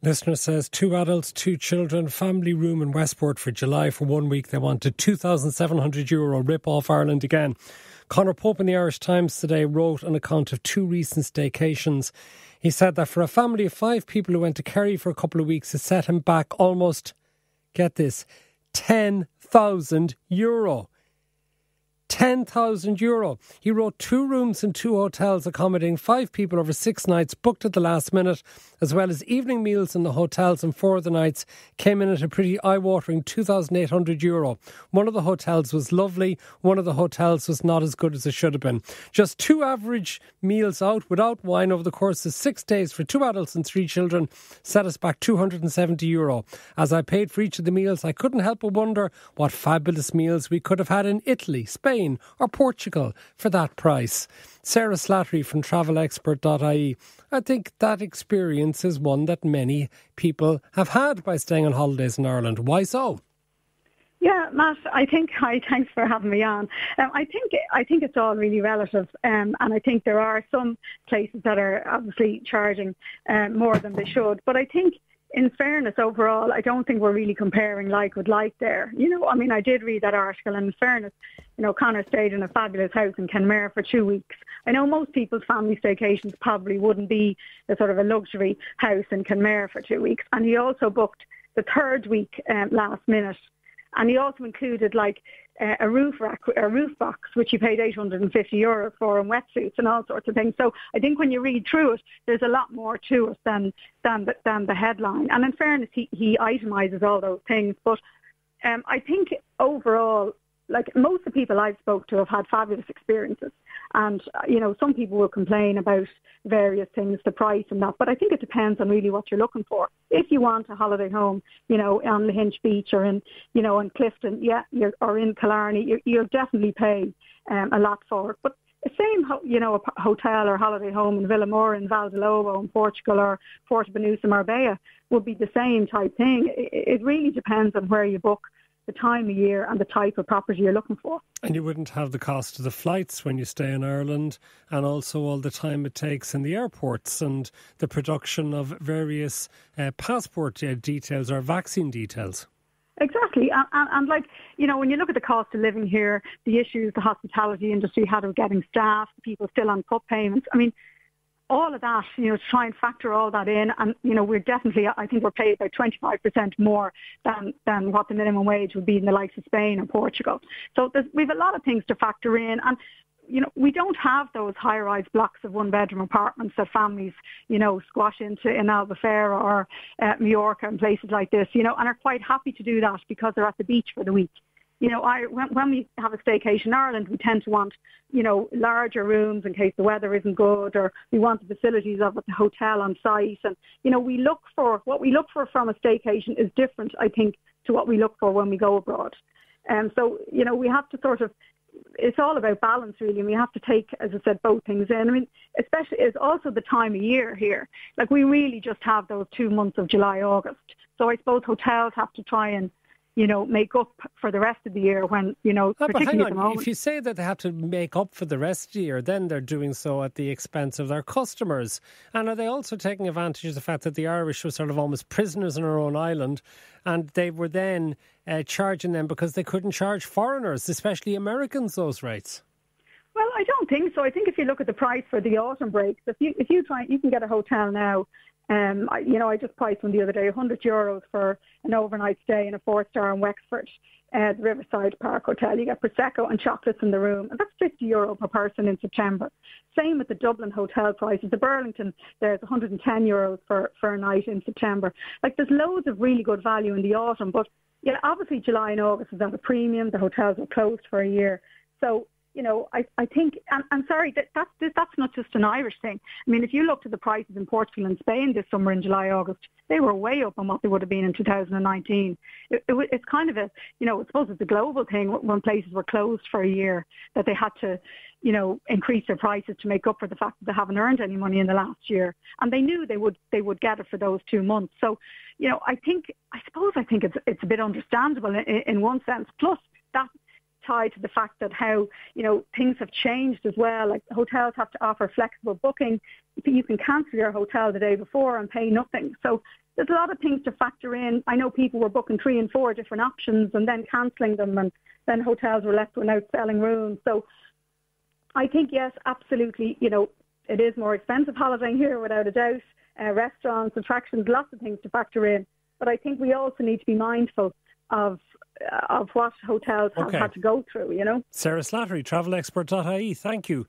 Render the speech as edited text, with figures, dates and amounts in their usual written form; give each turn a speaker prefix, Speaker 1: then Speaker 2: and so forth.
Speaker 1: Listener says 2 adults, 2 children, family room in Westport for July for 1 week. They wanted €2,700 rip off Ireland again. Conor Pope in the Irish Times today wrote an account of 2 recent staycations. He said that for a family of 5 people who went to Kerry for a couple of weeks, it set him back almost, get this, €10,000. €10,000. He wrote 2 rooms in 2 hotels accommodating 5 people over 6 nights, booked at the last minute, as well as evening meals in the hotels, and 4 of the nights came in at a pretty eye-watering €2,800. One of the hotels was lovely, one of the hotels was not as good as it should have been. Just 2 average meals out without wine over the course of 6 days for 2 adults and 3 children set us back €270. As I paid for each of the meals, I couldn't help but wonder what fabulous meals we could have had in Italy, Spain or Portugal for that price. Sarah Slattery from travelexpert.ie. I think that experience is one that many people have had by staying on holidays in Ireland. Why so?
Speaker 2: Yeah, Matt, thanks for having me on. I think it's all really relative, and I think there are some places that are obviously charging more than they should. But I think, in fairness, overall, I don't think we're really comparing like with like there. I did read that article, and in fairness, Conor stayed in a fabulous house in Kenmare for 2 weeks. I know most people's family staycations probably wouldn't be a sort of a luxury house in Kenmare for 2 weeks. And he also booked the 3rd week last minute. And he also included a roof box, which he paid €850 for, and wetsuits and all sorts of things. So I think when you read through it, there's a lot more to it than the headline. And in fairness, he itemises all those things. But I think overall, most of the people I've spoke to have had fabulous experiences. And, some people will complain about various things, the price and that. But I think it depends on really what you're looking for. If you want a holiday home, on the Hinch Beach or in Clifton, or in Killarney, you'll definitely pay a lot for it. But the same, a hotel or holiday home in Villamora in Valdellovo in Portugal or Porto-Banús in Marbella would be the same type thing. It really depends on where you book, the time of year and the type of property you're looking for.
Speaker 1: And you wouldn't have the cost of the flights when you stay in Ireland, and also all the time it takes in the airports and the production of various passport details or vaccine details.
Speaker 2: Exactly. And when you look at the cost of living here, the issues the hospitality industry had of getting staff, people still on cut payments, all of that, to try and factor all that in. And, we're definitely, I think we're paid about 25% more than what the minimum wage would be in the likes of Spain or Portugal. So we've a lot of things to factor in. And, we don't have those high-rise blocks of one-bedroom apartments that families, squash into in Albufeira or Mallorca and places like this, and are quite happy to do that because they're at the beach for the week. When we have a staycation in Ireland, we tend to want, larger rooms in case the weather isn't good, or we want the facilities of the hotel on site. And, what we look for from a staycation is different, I think, to what we look for when we go abroad. So, we have to it's all about balance, really, and we have to take, as I said, both things in. Especially it's also the time of year here. We really just have those 2 months of July, August. So I suppose hotels have to try and, make up for the rest of the year when, particularly at the moment.
Speaker 1: If you say that they have to make up for the rest of the year, then they're doing so at the expense of their customers. And are they also taking advantage of the fact that the Irish were sort of almost prisoners on our own island, and they were then charging them because they couldn't charge foreigners, especially Americans, those rates?
Speaker 2: Well, I don't think so. I think if you look at the price for the autumn breaks, if you try, you can get a hotel now. I just priced one the other day, €100 for an overnight stay in a 4-star in Wexford, the Riverside Park Hotel. You get Prosecco and chocolates in the room, and that's €50 per person in September. Same with the Dublin hotel prices. The Burlington, there's €110 for a night in September. There's loads of really good value in the autumn, but obviously July and August is at a premium. The hotels were closed for a year. So, I think, and sorry, that's not just an Irish thing. If you looked at the prices in Portugal and Spain this summer in July, August, they were way up on what they would have been in 2019. It's kind of I suppose it's a global thing when places were closed for a year, that they had to, increase their prices to make up for the fact that they haven't earned any money in the last year. And they knew they would get it for those 2 months. So, I think it's a bit understandable in one sense. Plus, that tied to the fact that how, things have changed as well. Like hotels have to offer flexible booking. You can cancel your hotel the day before and pay nothing. So there's a lot of things to factor in. I know people were booking 3 and 4 different options and then cancelling them, and then hotels were left without selling rooms. So I think, yes, absolutely, it is more expensive holidaying here without a doubt. Restaurants, attractions, lots of things to factor in. But I think we also need to be mindful of what hotels have had to go through,
Speaker 1: Sarah Slattery, travelexpert.ie, thank you.